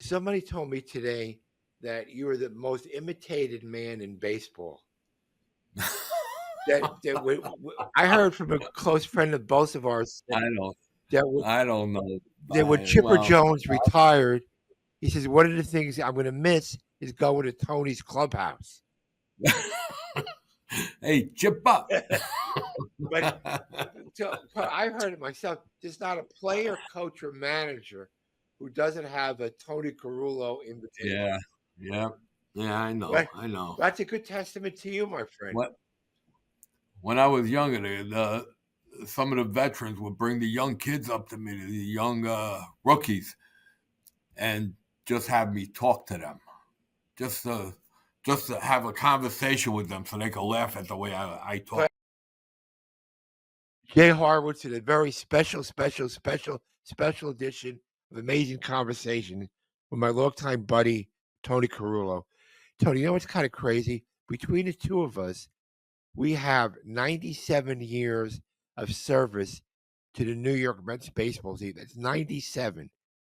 Somebody told me today that you are the most imitated man in baseball. I heard from a close friend of both of ours I don't. that I don't know. when Chipper Jones retired, he says one of the things I'm going to miss is going to Tony's clubhouse. Hey, Chipper. But I heard it myself. There's not a player, coach, or manager who doesn't have a Tony Carullo invitation. Yeah. I know. Right? I know. That's a good testament to you, my friend. When I was younger, some of the veterans would bring the young kids up to me, the young rookies, and just have me talk to them, just to have a conversation with them, so they could laugh at the way I talk. Jay Horwitz in a very special edition of Amazing Conversation with my longtime buddy Tony Carullo. Tony, you know what's kind of crazy? Between the two of us, we have 97 years of service to the New York Mets baseball team. That's 97.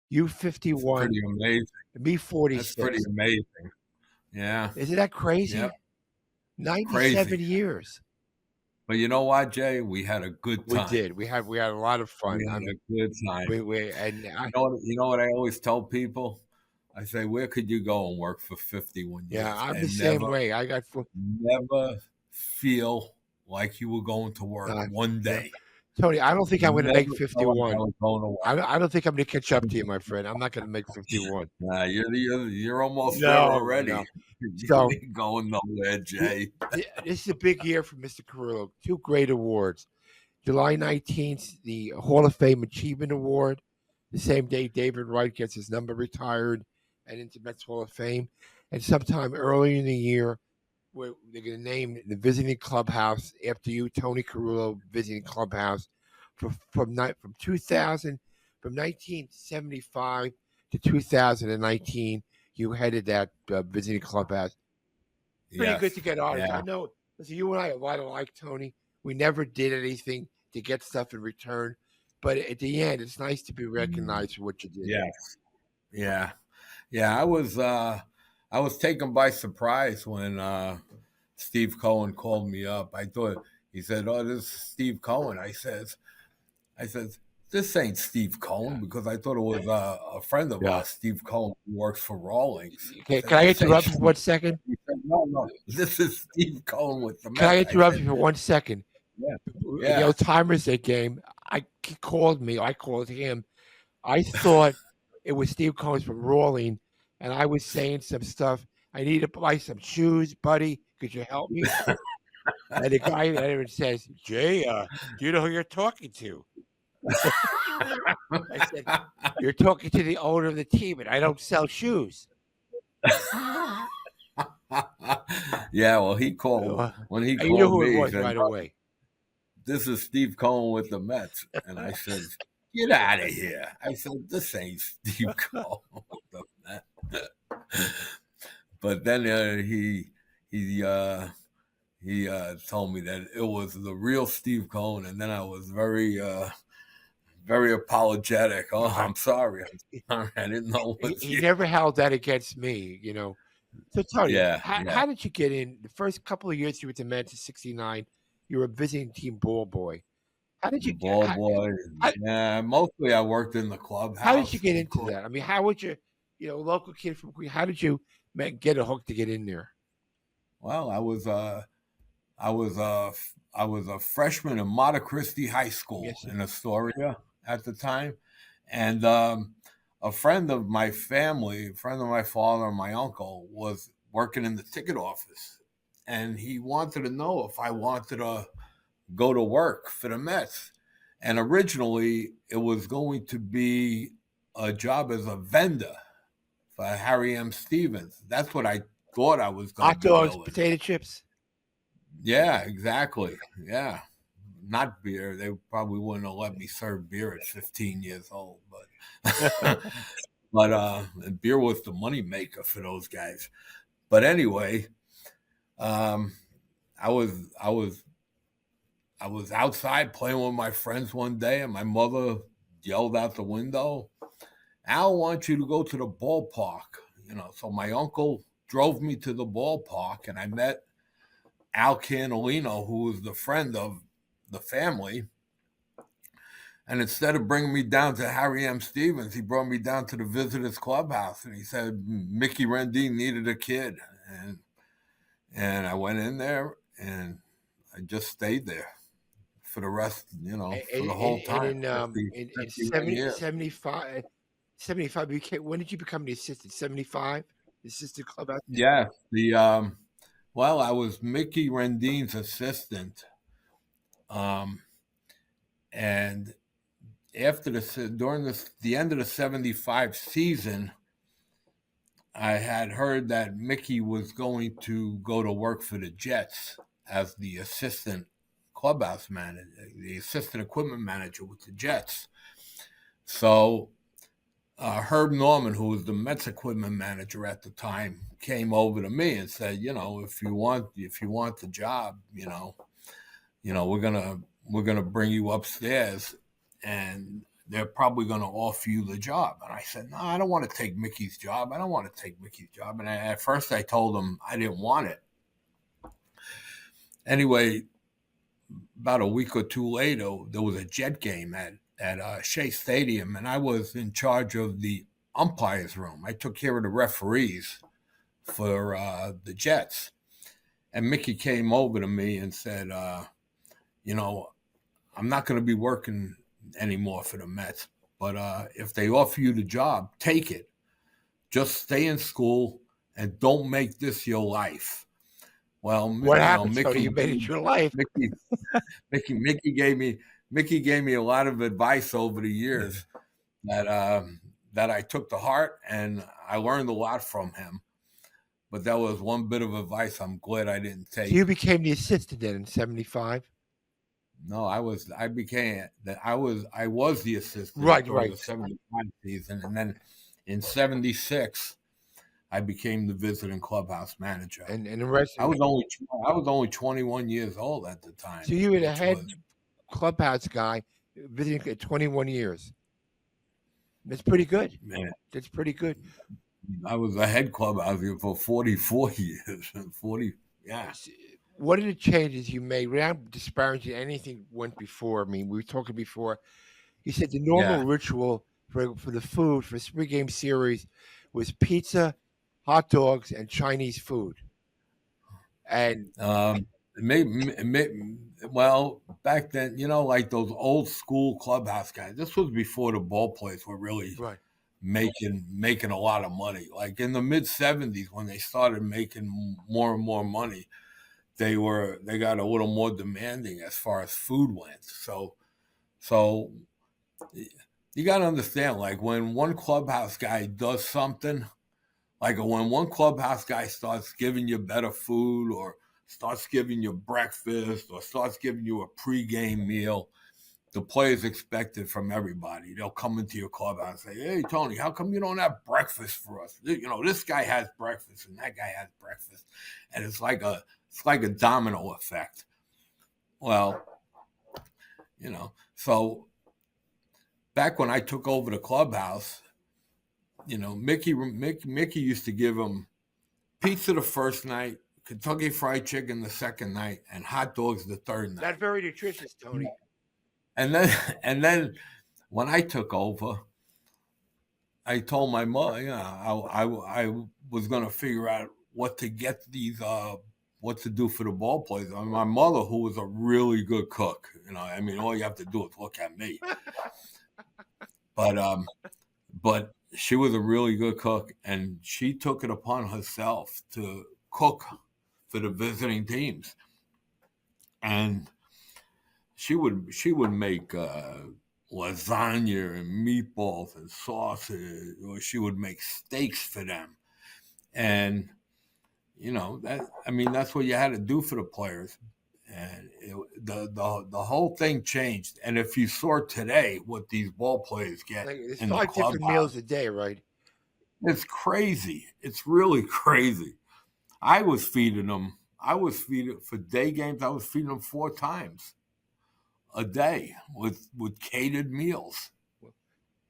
You 51. That's pretty amazing. Me 46. That's pretty amazing. Yeah. Isn't that crazy? Yep. 97 crazy. years. But you know what, Jay? We had a good time. We did. We had a lot of fun. We had a good time. You know what I always tell people? I say, where could you go and work for 51 years? Yeah, I'm the same way. Never feel like you were going to work one day. Tony, I don't think I'm going to make 51. I don't think I'm going to catch up to you, my friend. I'm not going to make 51. Nah, you're almost there already. No. You ain't going nowhere, Jay. This is a big year for Mr. Carullo. 2 great awards. July 19th, the Hall of Fame Achievement Award. The same day David Wright gets his number retired and into Mets Hall of Fame. And sometime early in the year, they're going to name the visiting clubhouse after you, Tony Carullo, visiting clubhouse from 1975 to 2019. You headed that visiting clubhouse. Pretty good to get honest. Yeah. I know. Listen, you and I like Tony. We never did anything to get stuff in return, but at the end, it's nice to be recognized for what you did. Yes. Yeah. I was taken by surprise when Steve Cohen called me up. I thought, he said, "Oh, this is Steve Cohen." I said, "This ain't Steve Cohen," because I thought it was a friend of ours, Steve Cohen, who works for Rawlings. Okay, can I interrupt you for 1 second? He said, No, this is Steve Cohen with the Mets. Can I interrupt you for 1 second? Yeah. You know, Timers Day game, he called me. I called him. I thought it was Steve Cohen from Rawlings, and I was saying some stuff. I need to buy some shoes, buddy. Could you help me? And the guy that says, "Jay, do you know who you're talking to?" I said, "You're talking to the owner of the team, and I don't sell shoes." Yeah, well, he called when he called you know who me. It was said, right away. "This is Steve Cohen with the Mets," and I said, "Get out of here!" I said, "This ain't Steve Cohen with the Mets." But then he told me that it was the real Steve Cohen, and then I was very apologetic. "Oh, I'm sorry. I didn't know." He never held that against me, you know. So Tony, how did you get in? The first couple of years you were at the Mets in '69, you were a visiting team ball boy. How did you ball boy? Mostly I worked in the clubhouse. How did you get into that? I mean, how would you, local kid from Queens, how did you get a hook to get in there? Well, I was a freshman in Monte Cristi High School in Astoria at the time, and a friend of my family, a friend of my father and my uncle, was working in the ticket office, and he wanted to know if I wanted to go to work for the Mets. And originally, it was going to be a job as a vendor for Harry M. Stevens. That's what I thought I was going to do. Hot dogs, potato chips. Yeah, exactly. Yeah. Not beer. They probably wouldn't have let me serve beer at 15 years old, but beer was the money maker for those guys. But anyway, I was outside playing with my friends one day, and my mother yelled out the window, Al wants you to go to the ballpark. So my uncle drove me to the ballpark, and I met Al Canolino, who was the friend of the family. And instead of bringing me down to Harry M. Stevens, he brought me down to the visitors clubhouse, and he said Mickey Rendine needed a kid, and I went in there, and I just stayed there for the rest, for the whole time. In 75, when did you become the assistant? 75, the assistant clubhouse. Yeah, well, I was Mickey Rendine's assistant, and after during the end of the 75 season, I had heard that Mickey was going to go to work for the Jets as the assistant clubhouse manager, the assistant equipment manager with the Jets. So Herb Norman, who was the Mets equipment manager at the time, came over to me and said, if you want the job, we're gonna bring you upstairs, and they're probably going to offer you the job. And I said, no, I don't want to take Mickey's job. And at first I told him I didn't want it. Anyway, about a week or two later, there was a Jet game at Shea Stadium, and I was in charge of the umpires room. I took care of the referees for the Jets. And Mickey came over to me and said, I'm not going to be working anymore for the Mets, but if they offer you the job, take it. Just stay in school and don't make this your life. Well, what happened, Mickey? You made it your life. Mickey gave me a lot of advice over the years that I took to heart, and I learned a lot from him. But that was one bit of advice I'm glad I didn't take. So you became the assistant then in 75? No, I was the assistant right. The 75 season, and then in 76 I became the visiting clubhouse manager. And the rest I was only 21 years old at the time. So you were the head clubhouse guy visiting at 21 years. That's pretty good. Man, that's pretty good. I was a head clubhouse for 44 years. 40, yeah. What are the changes you made? Without disparaging anything went before. I mean, we were talking before. You said the normal ritual for the food for spring game series was pizza, hot dogs, and Chinese food. And well, back then, like those old school clubhouse guys. This was before the ball players were really making a lot of money. Like in the mid 70s, when they started making more and more money, they got a little more demanding as far as food went. So you got to understand, like when one clubhouse guy does something, like when one clubhouse guy starts giving you better food, or starts giving you breakfast, or starts giving you a pregame meal, the players expect it from everybody. They'll come into your clubhouse and say, hey, Tony, how come you don't have breakfast for us? This guy has breakfast and that guy has breakfast. And it's like a domino effect. Well, so back when I took over the clubhouse, Mickey used to give him pizza the first night, Kentucky Fried Chicken the second night, and hot dogs the third night. Not very nutritious, Tony. And then when I took over, I told my mother, I was going to figure out what to get these, what to do for the ball players. I mean, my mother, who was a really good cook, all you have to do is look at me. But she was a really good cook, and she took it upon herself to cook for the visiting teams. And she would make lasagna and meatballs and sausage, or she would make steaks for them. And that's what you had to do for the players. And the whole thing changed. And if you saw today what these ball players get, it's 5 different meals a day, right? It's crazy. It's really crazy. I was feeding them for day games. I was feeding them 4 times a day with catered meals.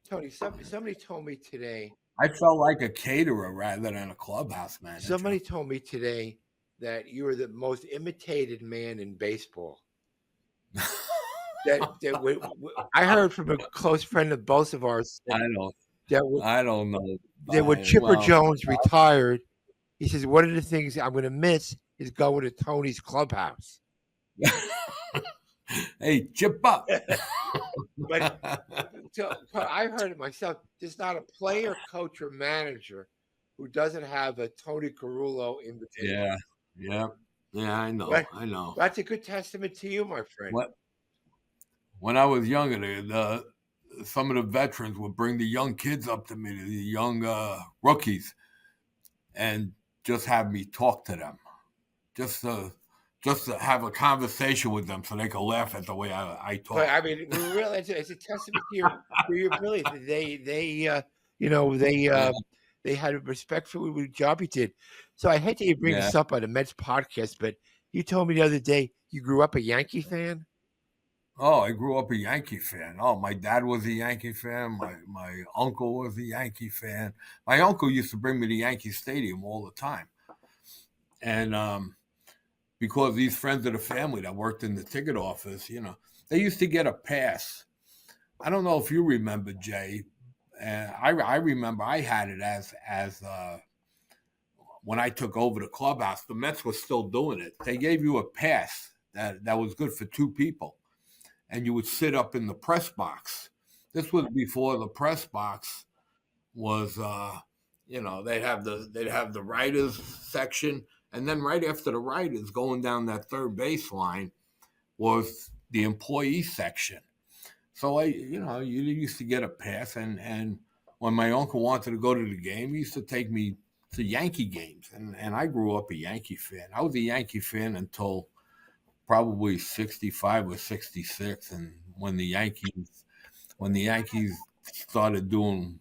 Tony, somebody told me today. I felt like a caterer rather than a clubhouse manager. Somebody told me today that you were the most imitated man in baseball. I heard from a close friend of both of ours. I don't know. That when Chipper Jones retired, he says one of the things I'm going to miss is going to Tony's clubhouse. Hey, Chipper. But I heard it myself. There's not a player, coach, or manager who doesn't have a Tony Carullo invitation. Yeah. I know. I know. That's a good testament to you, my friend. When I was younger, some of the veterans would bring the young kids up to me, the young rookies, and just have me talk to them, just to have a conversation with them, so they could laugh at the way I talk. But I mean, really, it's a testament to your ability. They had respect for the job you did. So I hate to bring this up on the Mets podcast, but you told me the other day you grew up a Yankee fan. Oh, I grew up a Yankee fan. Oh, my dad was a Yankee fan. My uncle was a Yankee fan. My uncle used to bring me to Yankee Stadium all the time. And because these friends of the family that worked in the ticket office, they used to get a pass. I don't know if you remember, Jay. I remember I had it as when I took over the clubhouse. The Mets were still doing it. They gave you a pass that was good for two people. And you would sit up in the press box. This was before the press box was, they'd have the writers section, and then right after the writers, going down that third baseline, was the employee section. So you used to get a pass, and when my uncle wanted to go to the game, he used to take me to Yankee games, and I grew up a Yankee fan. I was a Yankee fan until probably 65 or 66, and when the Yankees started doing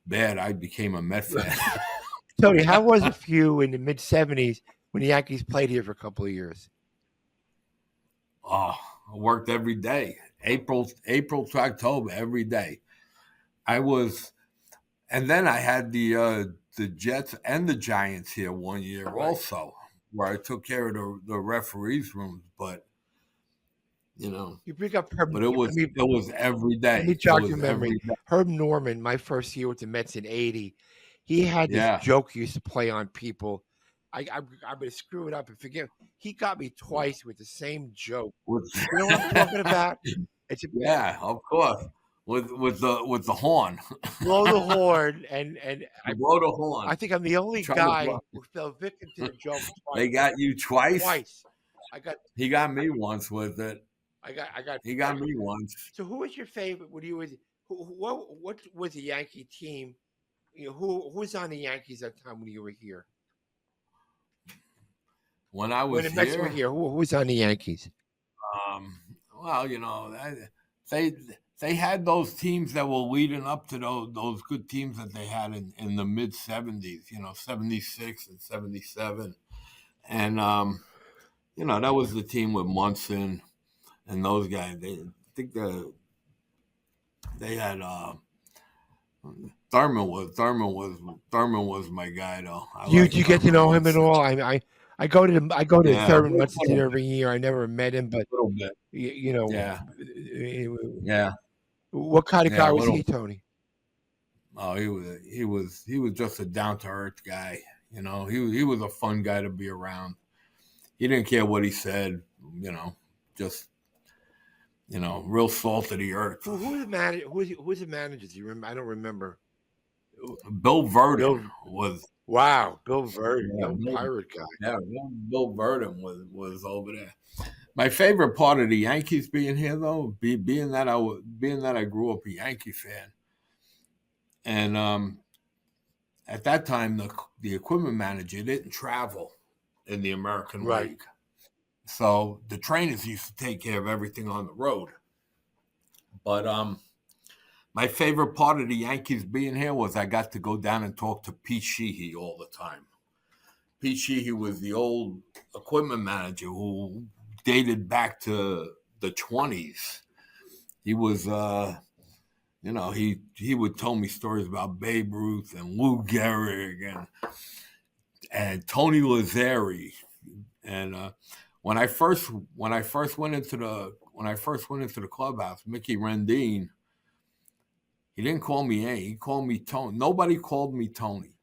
bad, I became a Met fan. Tony, how was it for you in the mid '70s when the Yankees played here for a couple of years? Oh, I worked every day, April to October, every day. And then I had the Jets and the Giants here one year also, where I took care of the referees' rooms, but you bring up Herb. But it was every day. Let me jog your memory. Herb Norman, my first year with the Mets in '80, he had this joke he used to play on people. I'm going to screw it up and forgive. He got me twice with the same joke. You know what I'm talking about? Of course. With the horn. Blow the horn and blow the horn. I think I'm the only guy who fell victim to the joke twice. They got you twice? Twice. He got me once with it. He got me once. So who was your favorite when you was what was the Yankee team? Who was on the Yankees that time when you were here? When the Mets were here, who was on the Yankees? They had those teams that were leading up to those good teams that they had in the mid '70s, 76 and 77. And that was the team with Munson and those guys. They had Thurman was my guy though. You get to know him at all? I go to Thurman Munson every year. I never met him, but a little bit. What kind of guy was he, Tony? Oh, he was just a down to earth guy. He was a fun guy to be around. He didn't care what he said. Just real salt of the earth. Who's the manager? Who's the manager? Do you remember? I don't remember. Bill Verdon was. Wow, Bill Verdon, Pirate guy. Yeah, Bill Verdon was over there. My favorite part of the Yankees being here, though, being that I grew up a Yankee fan, and at that time the equipment manager didn't travel in the American League, so the trainers used to take care of everything on the road. But my favorite part of the Yankees being here was I got to go down and talk to Pete Sheehy all the time. Pete Sheehy was the old equipment manager who dated back to the 20s. He was you know, he would tell me stories about Babe Ruth and Lou Gehrig and Tony Lazzari. And when I first went into the clubhouse, Mickey Rendine, he didn't call me A. He called me Tony. Nobody called me Tony.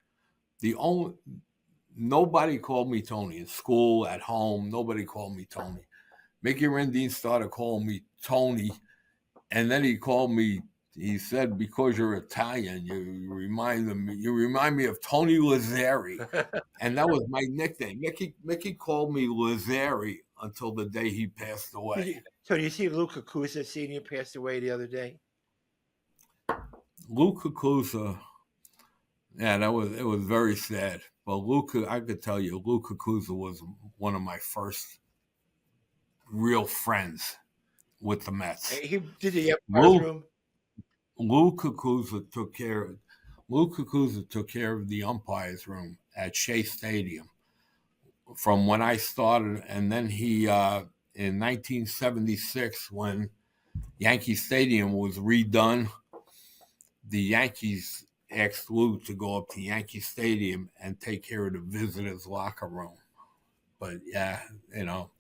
Nobody called me Tony in school, at home. Nobody called me Tony. Mickey Rendine started calling me Tony, and then he called me. He said, "Because you're Italian, you remind me of Tony Lazzari," and that was my nickname. Mickey called me Lazzari until the day he passed away. So, do you see Lou Kakusa Sr. passed away the other day? Lou Kakusa, yeah, it was very sad. But I could tell you, Lou Kakusa was one of my first real friends with the Mets. He did the Empire's Room. Lou Kakusa took care of the umpires room at Shea Stadium from when I started, and then he in 1976, when Yankee Stadium was redone, the Yankees asked Lou to go up to Yankee Stadium and take care of the visitors' locker room. But yeah, you know,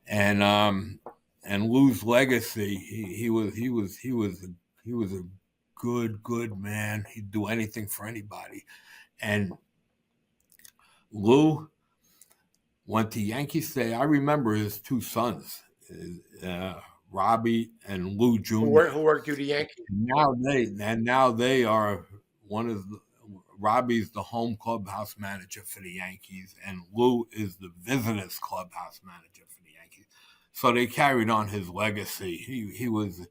and Lou's legacy, he was a good man. He'd do anything for anybody. And Lou went to Yankee Stadium. I remember his two sons, Robbie and Lou Jr. Who worked through the Yankees. Now they are Robbie's the home clubhouse manager for the Yankees, and Lou is the visitors clubhouse manager for the Yankees. So they carried on his legacy. He was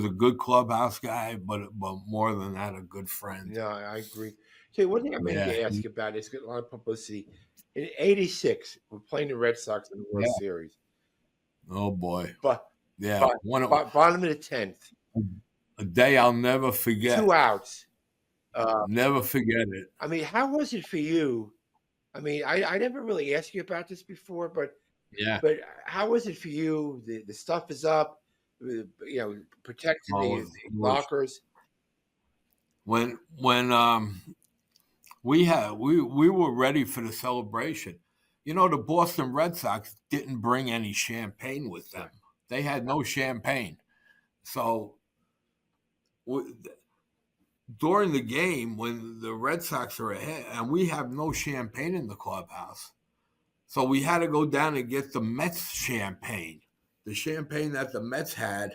a good clubhouse guy, but more than that, a good friend. No, I agree. Okay, one thing I meant to ask you about, it's got a lot of publicity. In '86, we're playing the Red Sox in the World Series. Oh boy! But bottom of the 10th. A day I'll never forget. 2 outs. Never forget it. I mean, how was it for you? I mean, I never really asked you about this before, but But how was it for you? The stuff is up, you know, protecting the lockers. When we were ready for the celebration. You know, the Boston Red Sox didn't bring any champagne with them. They had no champagne. So during the game, when the Red Sox are ahead, and we have no champagne in the clubhouse, so we had to go down and get the Mets champagne. The champagne that the Mets had,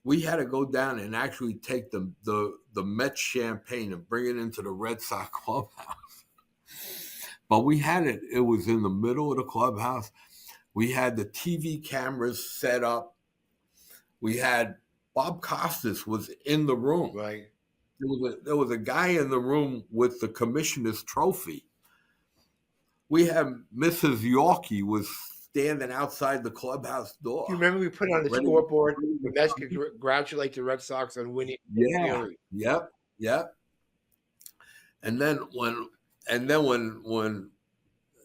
we had to go down and actually take the Mets champagne and bring it into the Red Sox clubhouse. But we had it. It was in the middle of the clubhouse. We had the TV cameras set up. We had Bob Costas was in the room. Right. There was a guy in the room with the commissioner's trophy. We had Mrs. Yorkie was standing outside the clubhouse door. You remember we put on the scoreboard, the Mets congratulate the Red Sox on winning. Yep. And then when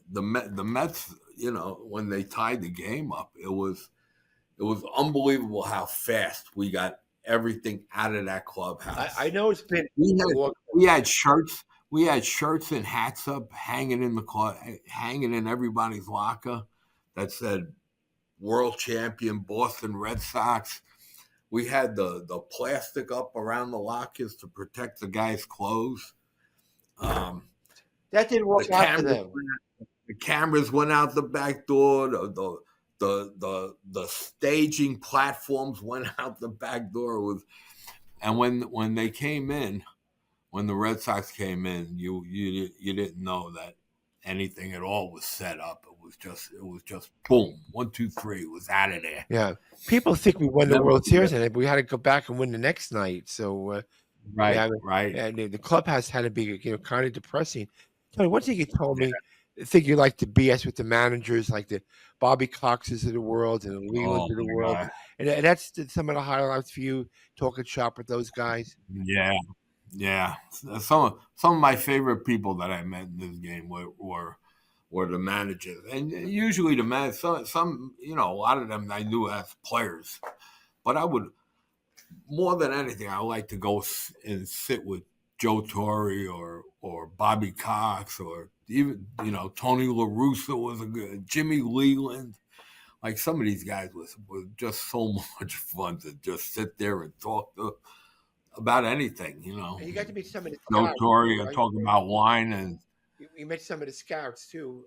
the Mets, you know, when they tied the game up, it was unbelievable how fast we got everything out of that clubhouse. I know it's been we had shirts and hats up hanging in everybody's locker that said World Champion Boston Red Sox. We had the plastic up around the lockers to protect the guys' clothes. That didn't work out for them. The cameras went out the back door. The staging platforms went out the back door. And when they came in, when the Red Sox came in, you didn't know that anything at all was set up. It was just boom, 1, 2, 3, it was out of there. Yeah, people think we won the World Series, and we had to go back and win the next night. So right. And the clubhouse had to be, you know, kind of depressing. Tony, one thing you told me, I think you like to BS with the managers, like the Bobby Coxes of the world and the Lelands of the world, and that's some of the highlights for you, talking shop with those guys. Yeah. Some of my favorite people that I met in this game were the managers, and usually the some, you know, a lot of them I knew as players, but more than anything, I like to go and sit with Joe Torre or Bobby Cox, or even, Tony La Russa was a good, Jimmy Leland. Like, some of these guys was just so much fun to just sit there and talk about anything, And you got to meet some of the Joe scouts, Torre too, and right? talk about wine and You met some of the scouts too.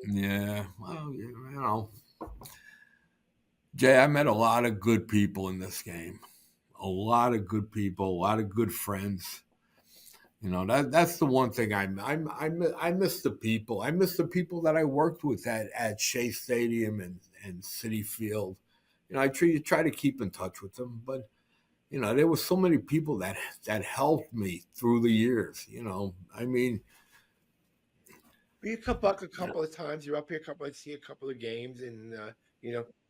yeah, well, Jay, I met a lot of good people in this game. A lot of good people, a lot of good friends. That's the one thing I miss the people. I miss the people that I worked with at Shea Stadium and City Field. I try to keep in touch with them, but there were so many people that helped me through the years. I mean, You come back a couple of times. You're up here see a couple of games, and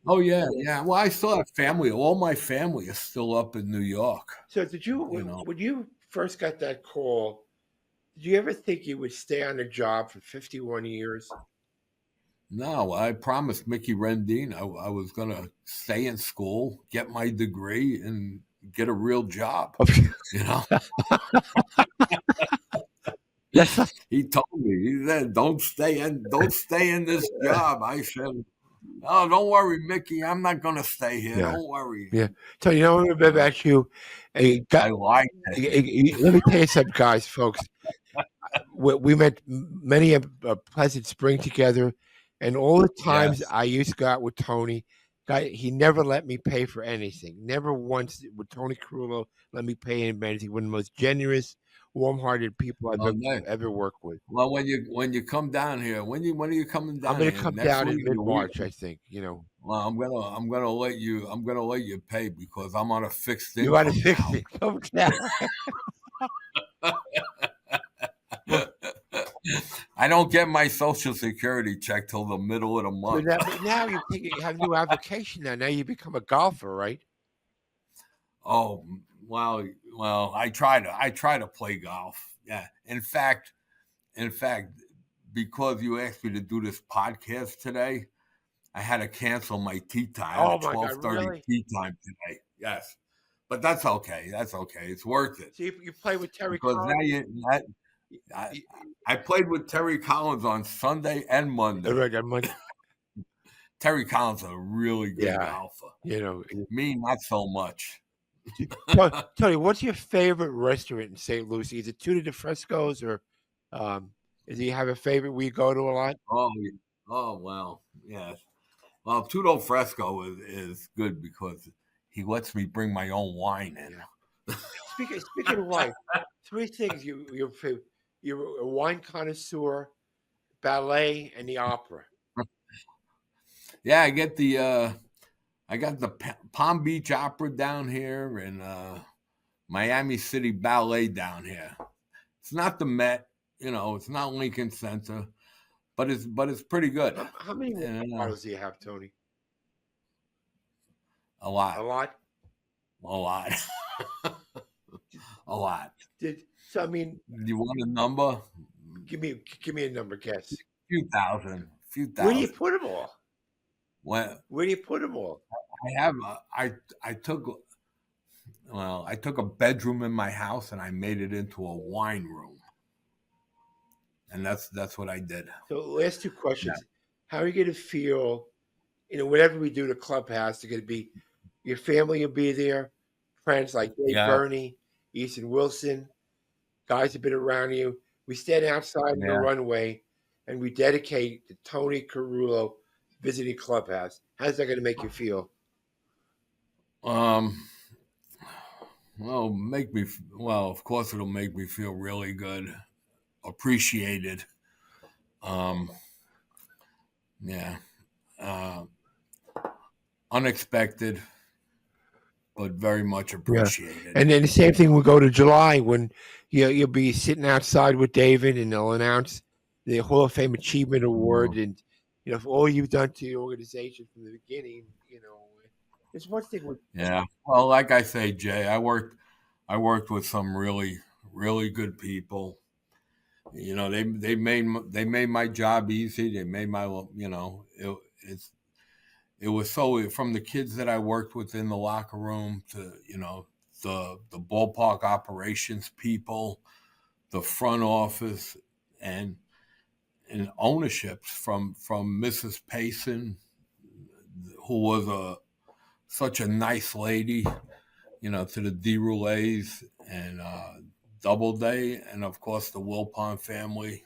oh yeah, yeah. Well, I still have family. All my family is still up in New York. So did you, when you first got that call, did you ever think you would stay on the job for 51 years? No, I promised Mickey Rendine I was going to stay in school, get my degree, and get a real job. Yes. He told me. He said, "Don't stay in this job." I said, "Oh, don't worry, Mickey. I'm not going to stay here. Yeah. Don't worry." Yeah. So about you. I like it. Let me tell you something, guys, folks. We met many a pleasant spring together, and all the times Yes. I used to go out with Tony, he never let me pay for anything. Never once would Tony Carullo let me pay him anything. One of the most generous, warm-hearted people I've ever worked with. Well, when you come down here, when are you coming down? I'm going here? to come Next down week, in mid-March, I think. Well, I'm gonna let you pay because I'm on a fixed income. You want to fix it? Come down. I don't get my Social Security check till the middle of the month. But now you have a new avocation. Now you become a golfer, right? Oh well, I try to play golf. Yeah. In fact, because you asked me to do this podcast today, I had to cancel my tee time. Oh my 12:30 God, really? tee time today. Yes, but that's okay. That's okay. It's worth it. So you play with Terry Because Collins? I played with Terry Collins on Sunday and Monday. Right, on Monday. Terry Collins is a really good golfer. Me, not so much. Tony, what's your favorite restaurant in St. Lucie? Is it Tuna de Fresco's, or do you have a favorite we go to a lot? Oh well, yes. Well, Tudo Fresco is good because he lets me bring my own wine in. Speaking of wine, three things you're a wine connoisseur, ballet, and the opera. Yeah, I got the Palm Beach Opera down here and Miami City Ballet down here. It's not the Met, it's not Lincoln Center, but it's pretty good. How many bottles do you have, Tony? A lot. A lot? A lot. A lot. So I mean, you want a number? Give me a number, guess. Few thousand. Where do you put them all? Where do you put them all? I took a bedroom in my house and I made it into a wine room. And that's what I did. So last two questions. Yeah. How are you going to feel, whatever we do to Clubhouse, they're going to be, your family will be there, friends like Dave Burney, Easton Wilson, guys have been around you. We stand outside the runway and we dedicate to Tony Carullo visiting Clubhouse. How's that going to make you feel? Well, of course it'll make me feel really good, appreciated. Unexpected, but very much appreciated. Yeah. And then the same thing will go to July when you'll be sitting outside with David and they'll announce the Hall of Fame Achievement Award and for all you've done to the organization from the beginning, it's one thing with well, like I say, Jay, I worked with some really, really good people. They made my job easy. They made my it was so from the kids that I worked with in the locker room to, the ballpark operations people, the front office, and ownerships from Mrs. Payson, who was such a nice lady, to the DeRoules and Doubleday, and of course the Wilpon family.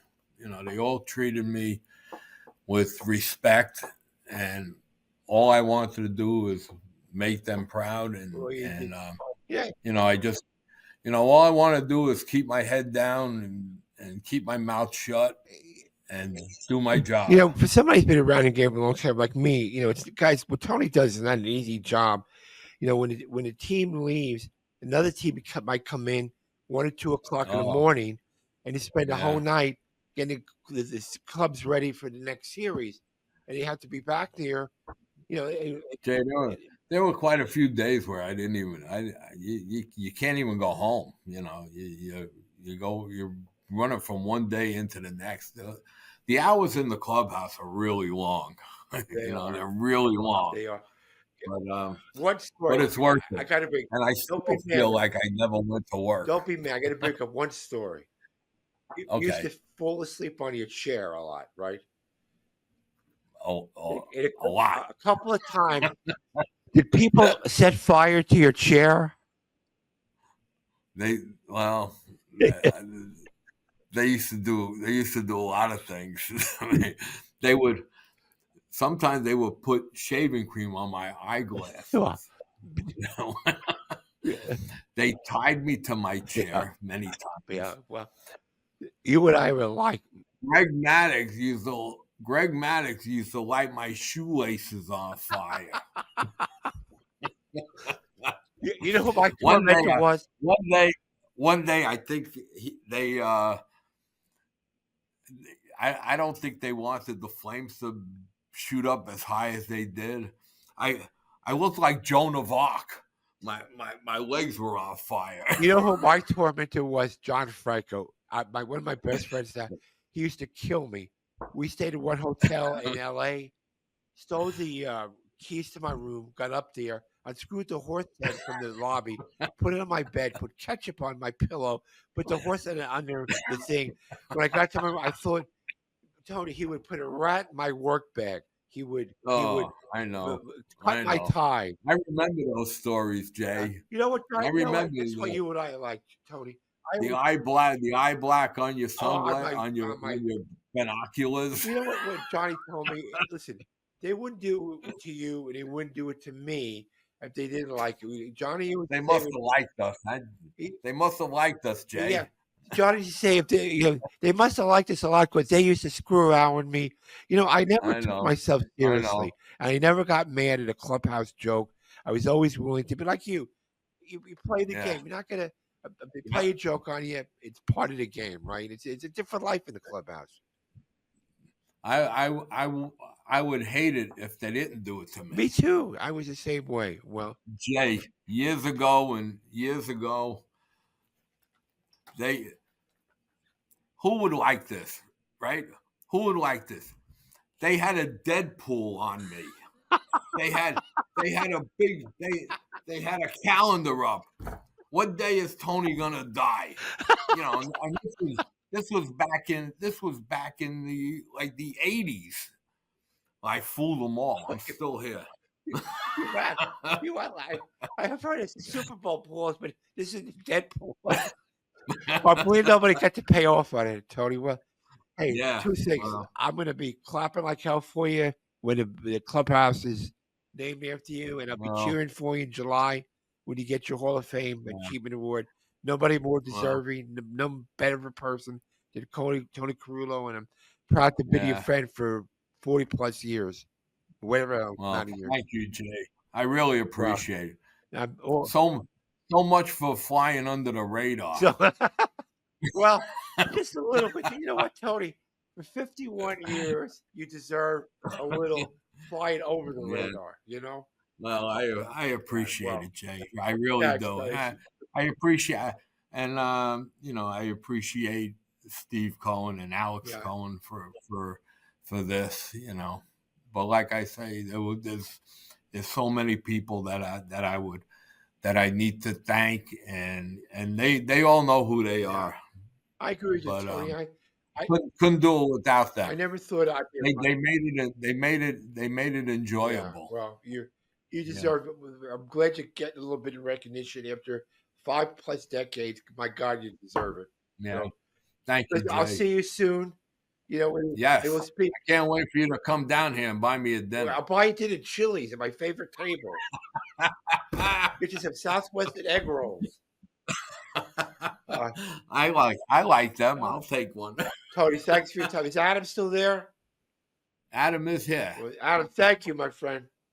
They all treated me with respect, and all I wanted to do was make them proud. I just, all I want to do is keep my head down and keep my mouth shut and do my job. For somebody who's been around the game for a long time like me, it's guys. What Tony does is not an easy job. When the team leaves, another team might come in 1 or 2 o'clock in the morning, and you spend the whole night getting the clubs ready for the next series, and you have to be back there. Jay, there were quite a few days where I didn't even. You can't even go home. You go. You're running from one day into the next. The hours in the clubhouse are really long. They're really long. They are. But, one story. But it's worth it. I got to break. And I still feel like I never went to work. Don't be mad. I got to break up one story. You used to fall asleep on your chair a lot, right? A lot. A couple of times. Did people set fire to your chair? They used to do a lot of things. Sometimes they would put shaving cream on my eyeglasses. They tied me to my chair many times. Yeah, well, you and I were like. Greg Maddox used to light my shoelaces on fire. You know who my tormentor was? One day, I think they. I don't think they wanted the flames to shoot up as high as they did. I looked like Joan of Arc. My legs were on fire. You know who my tormentor was? John Franco. One of my best friends. He used to kill me. We stayed at one hotel in L.A. Stole the keys to my room. Got up there. Unscrewed the horse head from the lobby. Put it on my bed. Put ketchup on my pillow. Put the horse head under the thing. When I got to my room, I thought, Tony, he would put a rat in my work bag. He would. I know. Cut my tie. I remember those stories, Jay. You know what? I remember. That's what you and I like, Tony. The eye black on your sunglasses, on your binoculars. You know what Johnny told me? Listen, they wouldn't do it to you, and they wouldn't do it to me if they didn't like you. Johnny, they must have liked us. They must have liked us, Jay. Yeah. Johnny used to say if they must have liked us a lot because they used to screw around with me. I never took myself seriously. And I never got mad at a clubhouse joke. I was always willing to be like you. You play the game. You're not gonna play a joke on you. It's part of the game, right? It's a different life in the clubhouse. I would hate it if they didn't do it to me. Me too. I was the same way. Well, Jay, years ago, who would like this, right? Who would like this? They had a Deadpool on me. They had a calendar up. What day is Tony gonna die? And this was back in the the 80s. I fooled them all. I'm still here. You are like, I have heard it's Super Bowl balls, but this is Deadpool. But we nobody got to pay off on it, Tony. Well, hey, 2 things. I'm going to be clapping like hell for you when the clubhouse is named after you, and I'll be cheering for you in July when you get your Hall of Fame Achievement Award. Nobody more deserving, no better of a person than Tony Carullo, and I'm proud to be your friend for 40 plus years, whatever amount of years. Thank you, Jay. I really appreciate it. So much for flying under the radar. Well, just a little bit. You know what, Tony? For 51 years, you deserve a little flying over the radar. Well, I appreciate it, Jay. I really do. I appreciate it. And I appreciate Steve Cohen and Alex Cohen for this. But like I say, there's so many people that I need to thank, and they all know who they are. I agree with you, Tony. Couldn't do it without them. I never thought I'd be. They made it enjoyable. Yeah, well, you deserve it. I'm glad you're getting a little bit of recognition after 5+ decades. My God, you deserve it. Yeah. Thank you, Jay. I'll see you soon. Yes. We'll speak. I can't wait for you to come down here and buy me a dinner. I'll buy you dinner at Chili's at my favorite table. Get you some Southwestern egg rolls. I like them. I'll take one. Tony, thanks for your time. Is Adam still there? Adam is here. Well, Adam, thank you, my friend.